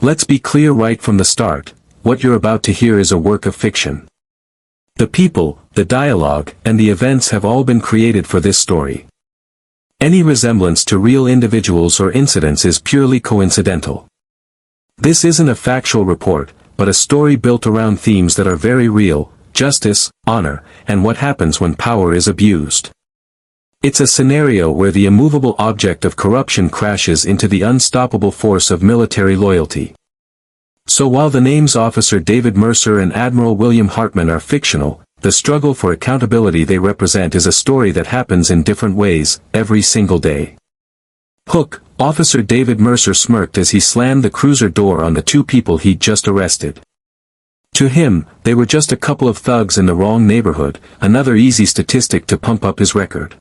Let's be clear right from the start, what you're about to hear is a work of fiction. The people, the dialogue, and the events have all been created for this story. Any resemblance to real individuals or incidents is purely coincidental. This isn't a factual report, but a story built around themes that are very real: justice, honor, and what happens when power is abused. It's a scenario where the immovable object of corruption crashes into the unstoppable force of military loyalty. So while the names Officer David Mercer and Admiral William Hartman are fictional, the struggle for accountability they represent is a story that happens in different ways, every single day. Hook. Officer David Mercer smirked as he slammed the cruiser door on the two people he'd just arrested. To him, they were just a couple of thugs in the wrong neighborhood, another easy statistic to pump up his record.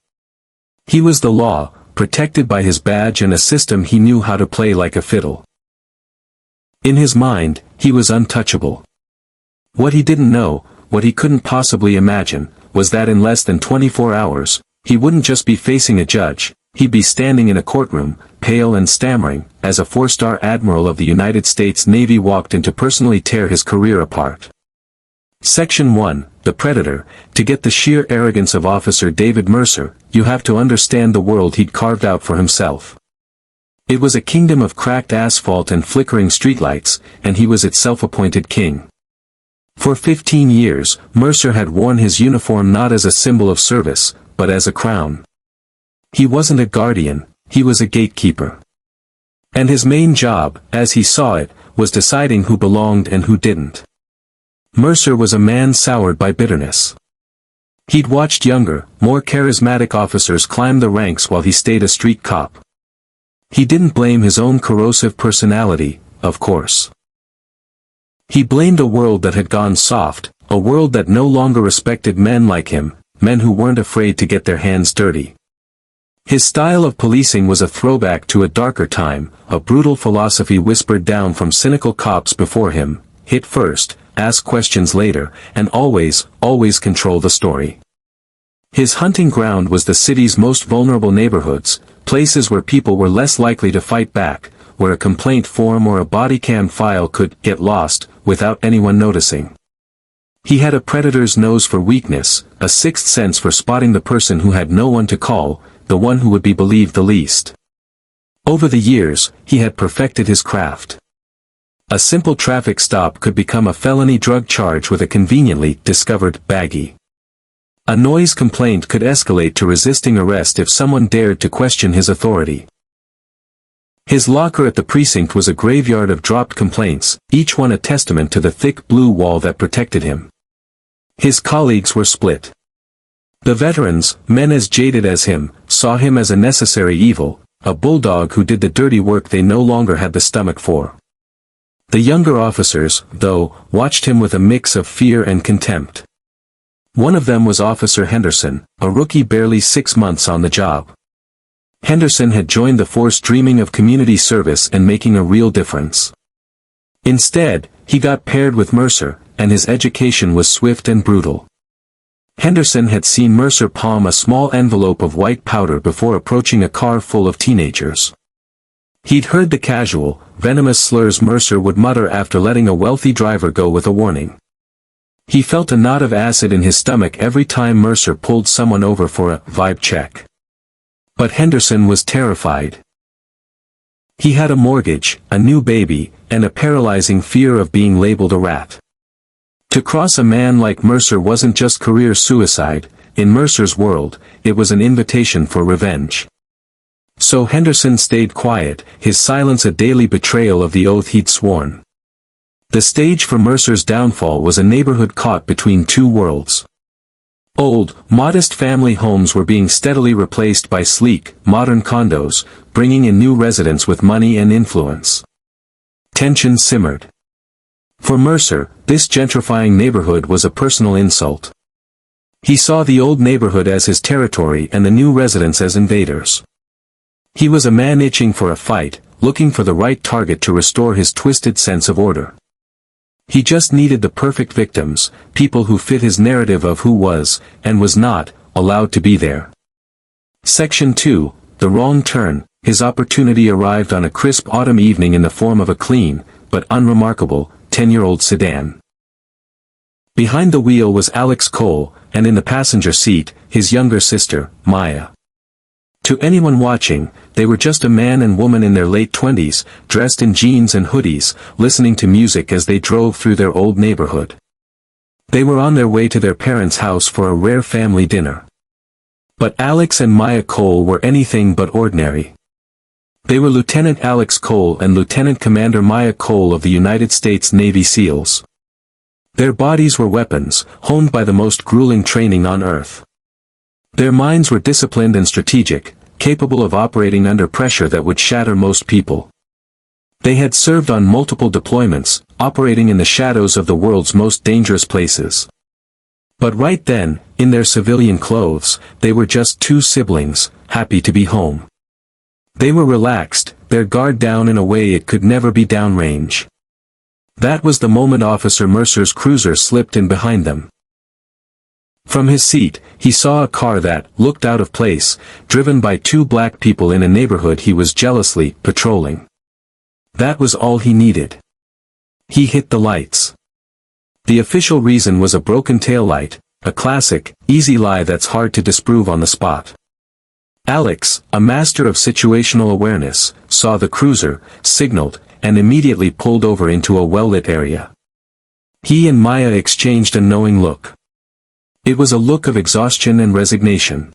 He was the law, protected by his badge and a system he knew how to play like a fiddle. In his mind, he was untouchable. What he didn't know, what he couldn't possibly imagine, was that in less than 24 hours, he wouldn't just be facing a judge, he'd be standing in a courtroom, pale and stammering, as a four-star admiral of the United States Navy walked in to personally tear his career apart. Section 1, The Predator. To get the sheer arrogance of Officer David Mercer, you have to understand the world he'd carved out for himself. It was a kingdom of cracked asphalt and flickering streetlights, and he was its self-appointed king. For 15 years, Mercer had worn his uniform not as a symbol of service, but as a crown. He wasn't a guardian, he was a gatekeeper. And his main job, as he saw it, was deciding who belonged and who didn't. Mercer was a man soured by bitterness. He'd watched younger, more charismatic officers climb the ranks while he stayed a street cop. He didn't blame his own corrosive personality, of course. He blamed a world that had gone soft, a world that no longer respected men like him, men who weren't afraid to get their hands dirty. His style of policing was a throwback to a darker time, a brutal philosophy whispered down from cynical cops before him: hit first, ask questions later, and always control the story. His hunting ground was the city's most vulnerable neighborhoods, places where people were less likely to fight back, where a complaint form or a body cam file could get lost without anyone noticing. He had a predator's nose for weakness, a sixth sense for spotting the person who had no one to call, the one who would be believed the least. Over the years, he had perfected his craft. A simple traffic stop could become a felony drug charge with a conveniently discovered baggie. A noise complaint could escalate to resisting arrest if someone dared to question his authority. His locker at the precinct was a graveyard of dropped complaints, each one a testament to the thick blue wall that protected him. His colleagues were split. The veterans, men as jaded as him, saw him as a necessary evil, a bulldog who did the dirty work they no longer had the stomach for. The younger officers, though, watched him with a mix of fear and contempt. One of them was Officer Henderson, a rookie barely 6 months on the job. Henderson had joined the force dreaming of community service and making a real difference. Instead, he got paired with Mercer, and his education was swift and brutal. Henderson had seen Mercer palm a small envelope of white powder before approaching a car full of teenagers. He'd heard the casual, venomous slurs Mercer would mutter after letting a wealthy driver go with a warning. He felt a knot of acid in his stomach every time Mercer pulled someone over for a vibe check. But Henderson was terrified. He had a mortgage, a new baby, and a paralyzing fear of being labeled a rat. To cross a man like Mercer wasn't just career suicide, in Mercer's world, it was an invitation for revenge. So Henderson stayed quiet, his silence a daily betrayal of the oath he'd sworn. The stage for Mercer's downfall was a neighborhood caught between two worlds. Old, modest family homes were being steadily replaced by sleek, modern condos, bringing in new residents with money and influence. Tension simmered. For Mercer, this gentrifying neighborhood was a personal insult. He saw the old neighborhood as his territory and the new residents as invaders. He was a man itching for a fight, looking for the right target to restore his twisted sense of order. He just needed the perfect victims, people who fit his narrative of who was, and was not, allowed to be there. Section 2, The Wrong Turn. His opportunity arrived on a crisp autumn evening in the form of a clean, but unremarkable, 10-year-old sedan. Behind the wheel was Alex Cole, and in the passenger seat, his younger sister, Maya. To anyone watching, they were just a man and woman in their late 20s, dressed in jeans and hoodies, listening to music as they drove through their old neighborhood. They were on their way to their parents' house for a rare family dinner. But Alex and Maya Cole were anything but ordinary. They were Lieutenant Alex Cole and Lieutenant Commander Maya Cole of the United States Navy SEALs. Their bodies were weapons, honed by the most grueling training on Earth. Their minds were disciplined and strategic, capable of operating under pressure that would shatter most people. They had served on multiple deployments, operating in the shadows of the world's most dangerous places. But right then, in their civilian clothes, they were just two siblings, happy to be home. They were relaxed, their guard down in a way it could never be downrange. That was the moment Officer Mercer's cruiser slipped in behind them. From his seat, he saw a car that looked out of place, driven by two black people in a neighborhood he was jealously patrolling. That was all he needed. He hit the lights. The official reason was a broken taillight, a classic, easy lie that's hard to disprove on the spot. Alex, a master of situational awareness, saw the cruiser, signaled, and immediately pulled over into a well-lit area. He and Maya exchanged a knowing look. It was a look of exhaustion and resignation.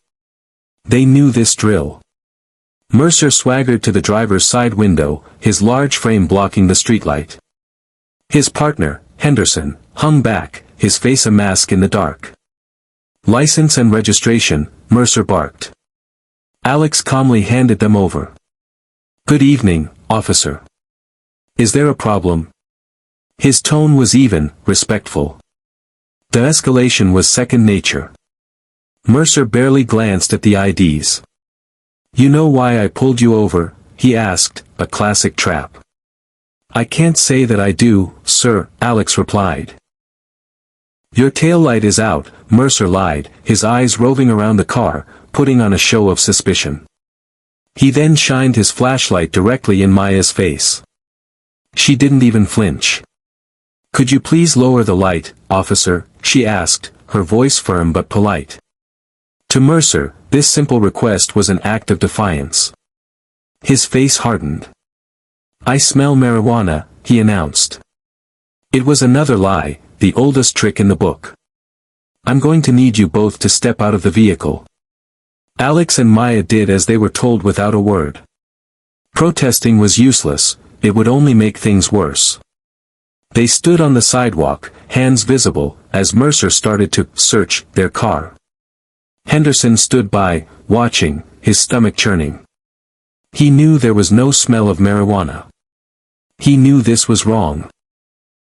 They knew this drill. Mercer swaggered to the driver's side window, his large frame blocking the streetlight. His partner, Henderson, hung back, his face a mask in the dark. "License and registration," Mercer barked. Alex calmly handed them over. "Good evening, officer. Is there a problem?" His tone was even, respectful. The escalation was second nature. Mercer barely glanced at the IDs. "You know why I pulled you over?" he asked, a classic trap. "I can't say that I do, sir," Alex replied. "Your taillight is out," Mercer lied, his eyes roving around the car, putting on a show of suspicion. He then shined his flashlight directly in Maya's face. She didn't even flinch. "Could you please lower the light, officer?" she asked, her voice firm but polite. To Mercer, this simple request was an act of defiance. His face hardened. "I smell marijuana," he announced. It was another lie, the oldest trick in the book. "I'm going to need you both to step out of the vehicle." Alex and Maya did as they were told without a word. Protesting was useless, it would only make things worse. They stood on the sidewalk, hands visible, as Mercer started to search their car. Henderson stood by, watching, his stomach churning. He knew there was no smell of marijuana. He knew this was wrong.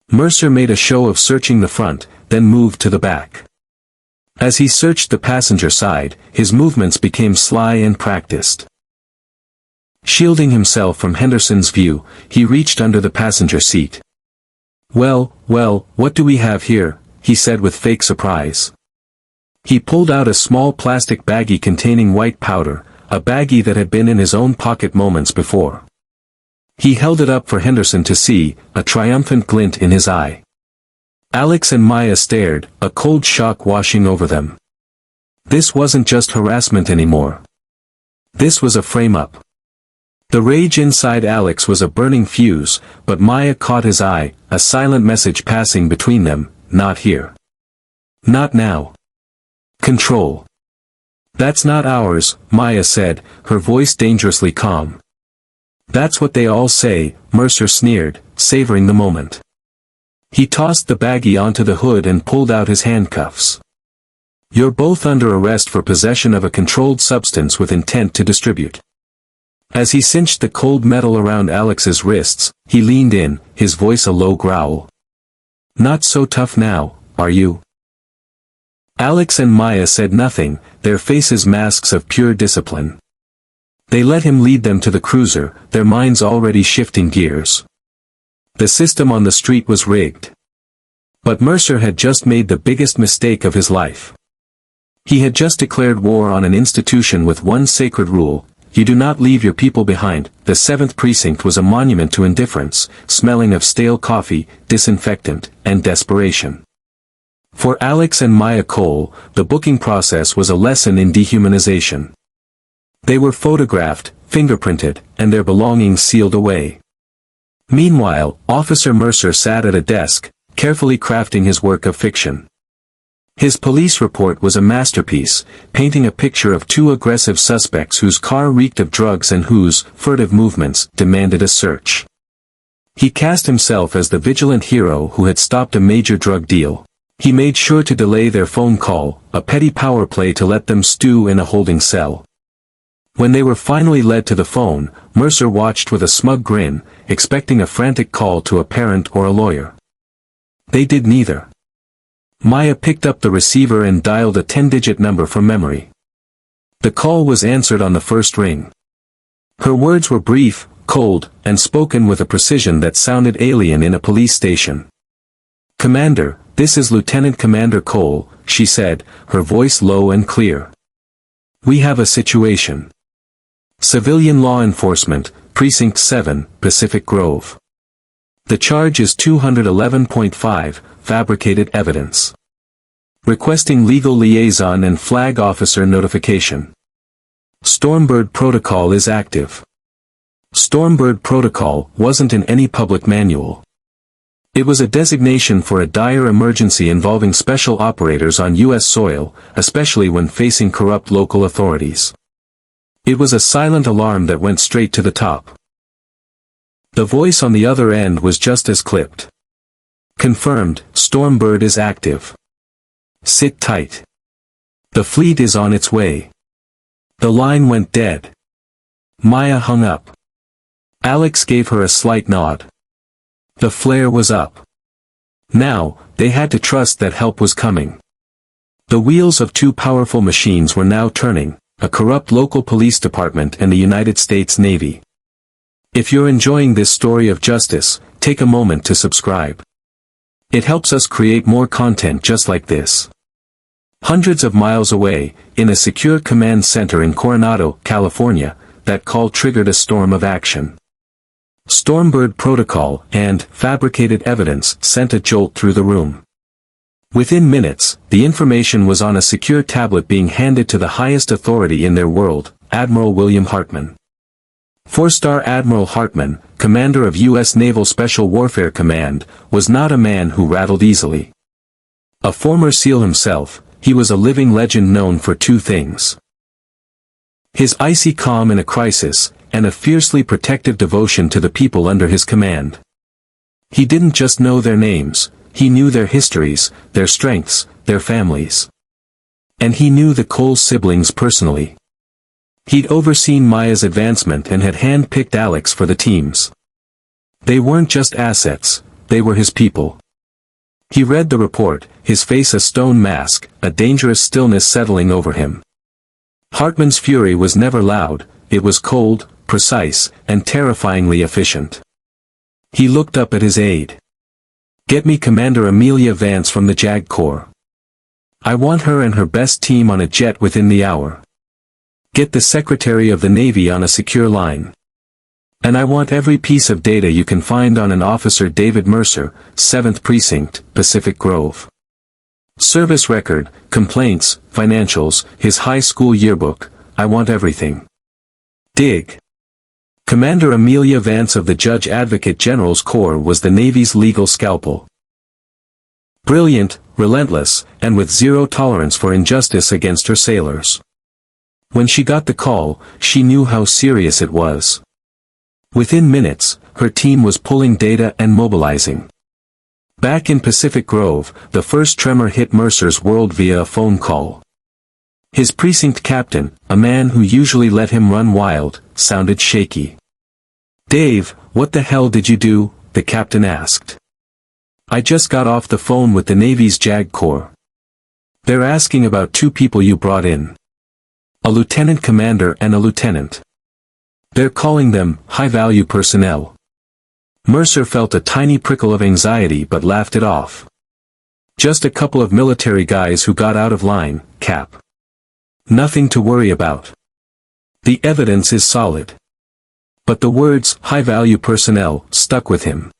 Mercer made a show of searching the front, then moved to the back. As he searched the passenger side, his movements became sly and practiced. Shielding himself from Henderson's view, he reached under the passenger seat. Well, what do we have here?" he said with fake surprise. He pulled out a small plastic baggie containing white powder, a baggie that had been in his own pocket moments before. He held it up for Henderson to see, a triumphant glint in his eye. Alex and Maya stared, a cold shock washing over them. This wasn't just harassment anymore. This was a frame-up. The rage inside Alex was a burning fuse, but Maya caught his eye, a silent message passing between them, "Not here. Not now. Control. That's not ours," Maya said, her voice dangerously calm. "That's what they all say," Mercer sneered, savoring the moment. He tossed the baggie onto the hood and pulled out his handcuffs. "You're both under arrest for possession of a controlled substance with intent to distribute." As he cinched the cold metal around Alex's wrists, he leaned in, his voice a low growl. "Not so tough now, are you?" Alex and Maya said nothing, their faces masks of pure discipline. They let him lead them to the cruiser, their minds already shifting gears. The system on the street was rigged. But Mercer had just made the biggest mistake of his life. He had just declared war on an institution with one sacred rule: you do not leave your people behind. The 7th precinct was a monument to indifference, smelling of stale coffee, disinfectant, and desperation. For Alex and Maya Cole, the booking process was a lesson in dehumanization. They were photographed, fingerprinted, and their belongings sealed away. Meanwhile, Officer Mercer sat at a desk, carefully crafting his work of fiction. His police report was a masterpiece, painting a picture of two aggressive suspects whose car reeked of drugs and whose furtive movements demanded a search. He cast himself as the vigilant hero who had stopped a major drug deal. He made sure to delay their phone call, a petty power play to let them stew in a holding cell. When they were finally led to the phone, Mercer watched with a smug grin, expecting a frantic call to a parent or a lawyer. They did neither. Maya picked up the receiver and dialed a 10-digit number from memory. The call was answered on the first ring. Her words were brief, cold, and spoken with a precision that sounded alien in a police station. "Commander, this is Lieutenant Commander Cole," she said, her voice low and clear. "We have a situation. Civilian law enforcement, Precinct 7, Pacific Grove. The charge is 211.5, fabricated evidence. Requesting legal liaison and flag officer notification. Stormbird Protocol is active." Stormbird Protocol wasn't in any public manual. It was a designation for a dire emergency involving special operators on U.S. soil, especially when facing corrupt local authorities. It was a silent alarm that went straight to the top. The voice on the other end was just as clipped. "Confirmed, Stormbird is active. Sit tight. The fleet is on its way." The line went dead. Maya hung up. Alex gave her a slight nod. The flare was up. Now, they had to trust that help was coming. The wheels of two powerful machines were now turning, a corrupt local police department and the United States Navy. If you're enjoying this story of justice, take a moment to subscribe. It helps us create more content just like this. Hundreds of miles away, in a secure command center in Coronado, California, that call triggered a storm of action. Stormbird Protocol and fabricated evidence sent a jolt through the room. Within minutes, the information was on a secure tablet being handed to the highest authority in their world, Admiral William Hartman. 4-star Admiral Hartman, commander of U.S. Naval Special Warfare Command, was not a man who rattled easily. A former SEAL himself, he was a living legend known for two things: his icy calm in a crisis, and a fiercely protective devotion to the people under his command. He didn't just know their names, he knew their histories, their strengths, their families. And he knew the Cole siblings personally. He'd overseen Maya's advancement and had hand-picked Alex for the teams. They weren't just assets, they were his people. He read the report, his face a stone mask, a dangerous stillness settling over him. Hartman's fury was never loud, it was cold, precise, and terrifyingly efficient. He looked up at his aide. "Get me Commander Amelia Vance from the JAG Corps. I want her and her best team on a jet within the hour. Get the Secretary of the Navy on a secure line. And I want every piece of data you can find on an Officer David Mercer, 7th Precinct, Pacific Grove. Service record, complaints, financials, his high school yearbook, I want everything. Dig." Commander Amelia Vance of the Judge Advocate General's Corps was the Navy's legal scalpel. Brilliant, relentless, and with zero tolerance for injustice against her sailors. When she got the call, she knew how serious it was. Within minutes, her team was pulling data and mobilizing. Back in Pacific Grove, the first tremor hit Mercer's world via a phone call. His precinct captain, a man who usually let him run wild, sounded shaky. "Dave, what the hell did you do?" the captain asked. "I just got off the phone with the Navy's JAG Corps. They're asking about two people you brought in. A lieutenant commander and a lieutenant. They're calling them high-value personnel." Mercer felt a tiny prickle of anxiety but laughed it off. "Just a couple of military guys who got out of line, Cap. Nothing to worry about." The evidence is solid. But the words, high-value personnel, stuck with him.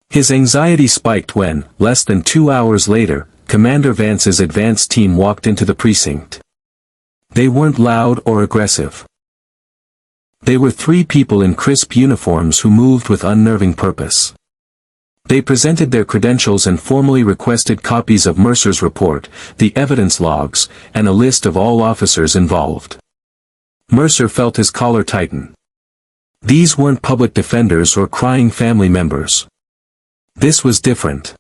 His anxiety spiked when, less than 2 hours later, Commander Vance's advance team walked into the precinct. They weren't loud or aggressive. They were 3 people in crisp uniforms who moved with unnerving purpose. They presented their credentials and formally requested copies of Mercer's report, the evidence logs, and a list of all officers involved. Mercer felt his collar tighten. These weren't public defenders or crying family members. This was different.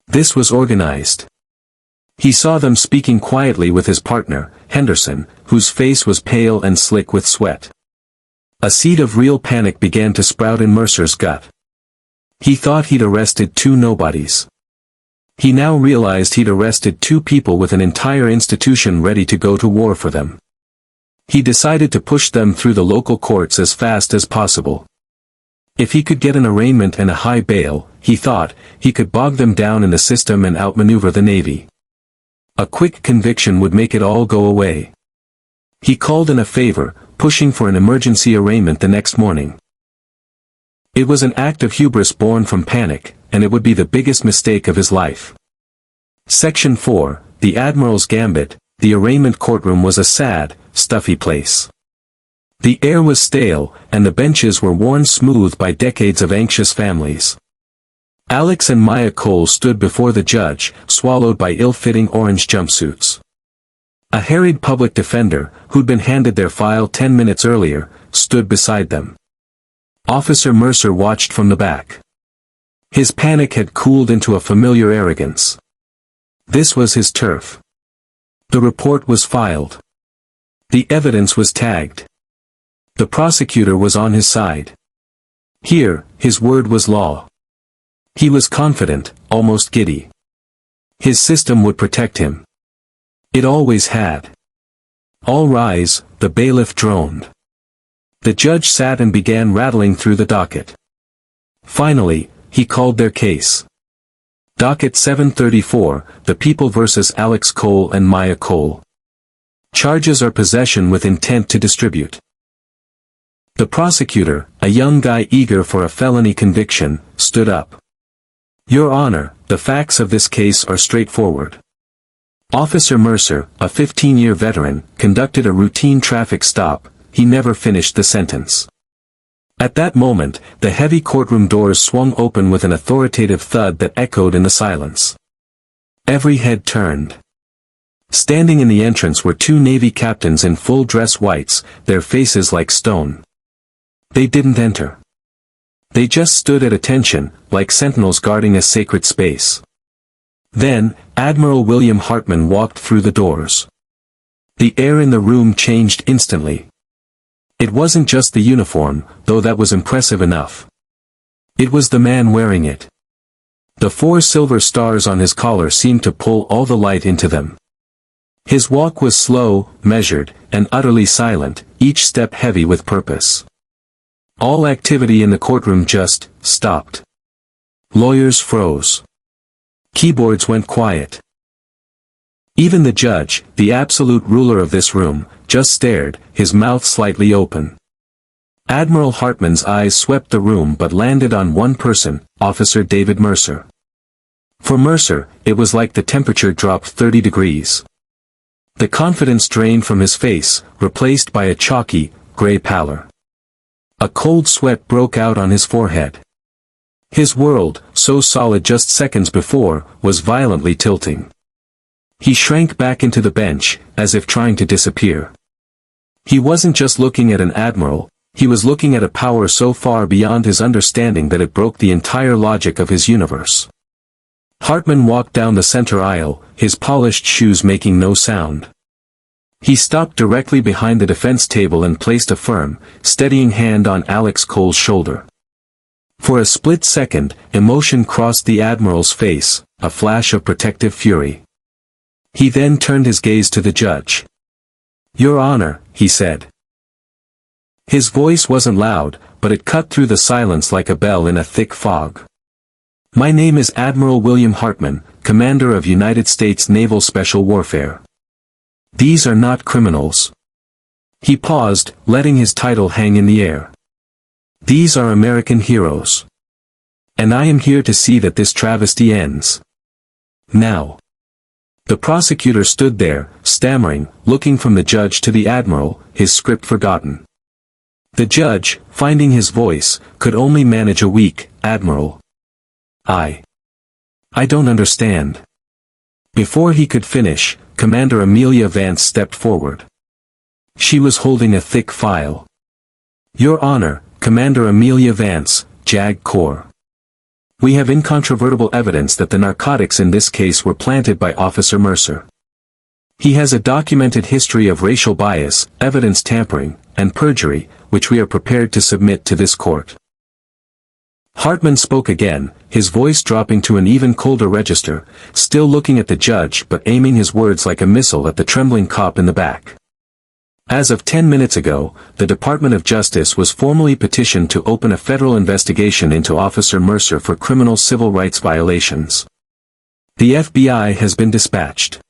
This was organized. He saw them speaking quietly with his partner, Henderson, whose face was pale and slick with sweat. A seed of real panic began to sprout in Mercer's gut. He thought he'd arrested 2 nobodies. He now realized he'd arrested 2 people with an entire institution ready to go to war for them. He decided to push them through the local courts as fast as possible. If he could get an arraignment and a high bail, he thought, he could bog them down in the system and outmaneuver the Navy. A quick conviction would make it all go away. He called in a favor, pushing for an emergency arraignment the next morning. It was an act of hubris born from panic, and it would be the biggest mistake of his life. Section 4, The Admiral's Gambit. The arraignment courtroom was a sad, stuffy place. The air was stale, and the benches were worn smooth by decades of anxious families. Alex and Maya Cole stood before the judge, swallowed by ill-fitting orange jumpsuits. A harried public defender, who'd been handed their file 10 minutes earlier, stood beside them. Officer Mercer watched from the back. His panic had cooled into a familiar arrogance. This was his turf. The report was filed. The evidence was tagged. The prosecutor was on his side. Here, his word was law. He was confident, almost giddy. His system would protect him. It always had. All rise, the bailiff droned. The judge sat and began rattling through the docket. Finally, he called their case. Docket 734, The People vs. Alex Cole and Maya Cole. Charges are possession with intent to distribute. The prosecutor, a young guy eager for a felony conviction, stood up. Your Honor, the facts of this case are straightforward. Officer Mercer, a 15-year veteran, conducted a routine traffic stop. He never finished the sentence. At that moment, the heavy courtroom doors swung open with an authoritative thud that echoed in the silence. Every head turned. Standing in the entrance were 2 Navy captains in full-dress whites, their faces like stone. They didn't enter. They just stood at attention, like sentinels guarding a sacred space. Then, Admiral William Hartman walked through the doors. The air in the room changed instantly. It wasn't just the uniform, though that was impressive enough. It was the man wearing it. The 4 silver stars on his collar seemed to pull all the light into them. His walk was slow, measured, and utterly silent, each step heavy with purpose. All activity in the courtroom just stopped. Lawyers froze. Keyboards went quiet. Even the judge, the absolute ruler of this room, just stared, his mouth slightly open. Admiral Hartman's eyes swept the room but landed on one person, Officer David Mercer. For Mercer, it was like the temperature dropped 30 degrees. The confidence drained from his face, replaced by a chalky, gray pallor. A cold sweat broke out on his forehead. His world, so solid just seconds before, was violently tilting. He shrank back into the bench, as if trying to disappear. He wasn't just looking at an admiral, he was looking at a power so far beyond his understanding that it broke the entire logic of his universe. Hartman walked down the center aisle, his polished shoes making no sound. He stopped directly behind the defense table and placed a firm, steadying hand on Alex Cole's shoulder. For a split second, emotion crossed the admiral's face, a flash of protective fury. He then turned his gaze to the judge. "Your Honor," he said. His voice wasn't loud, but it cut through the silence like a bell in a thick fog. "My name is Admiral William Hartman, Commander of United States Naval Special Warfare. These are not criminals." He paused, letting his title hang in the air. These are American heroes. And I am here to see that this travesty ends. Now. The prosecutor stood there, stammering, looking from the judge to the admiral, his script forgotten. The judge, finding his voice, could only manage a weak, "Admiral. I don't understand." Before he could finish, Commander Amelia Vance stepped forward. She was holding a thick file. "Your Honor, Commander Amelia Vance, JAG Corps. We have incontrovertible evidence that the narcotics in this case were planted by Officer Mercer. He has a documented history of racial bias, evidence tampering, and perjury, which we are prepared to submit to this court." Hartman spoke again, his voice dropping to an even colder register, still looking at the judge but aiming his words like a missile at the trembling cop in the back. As of 10 minutes ago, the Department of Justice was formally petitioned to open a federal investigation into Officer Mercer for criminal civil rights violations. The FBI has been dispatched.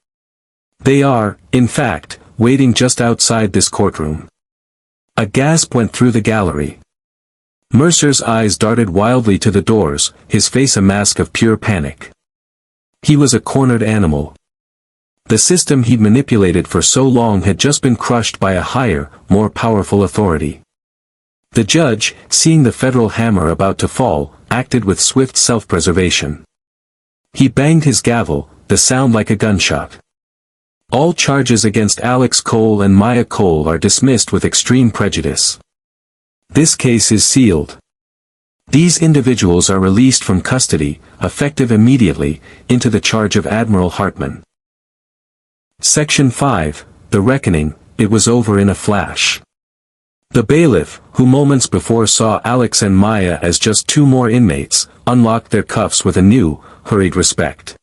They are, in fact, waiting just outside this courtroom. A gasp went through the gallery. Mercer's eyes darted wildly to the doors, his face a mask of pure panic. He was a cornered animal. The system he'd manipulated for so long had just been crushed by a higher, more powerful authority. The judge, seeing the federal hammer about to fall, acted with swift self-preservation. He banged his gavel, the sound like a gunshot. "All charges against Alex Cole and Maya Cole are dismissed with extreme prejudice. This case is sealed. These individuals are released from custody, effective immediately, into the charge of Admiral Hartman." Section 5, The Reckoning. It was over in a flash. The bailiff, who moments before saw Alex and Maya as just two more inmates, unlocked their cuffs with a new, hurried respect.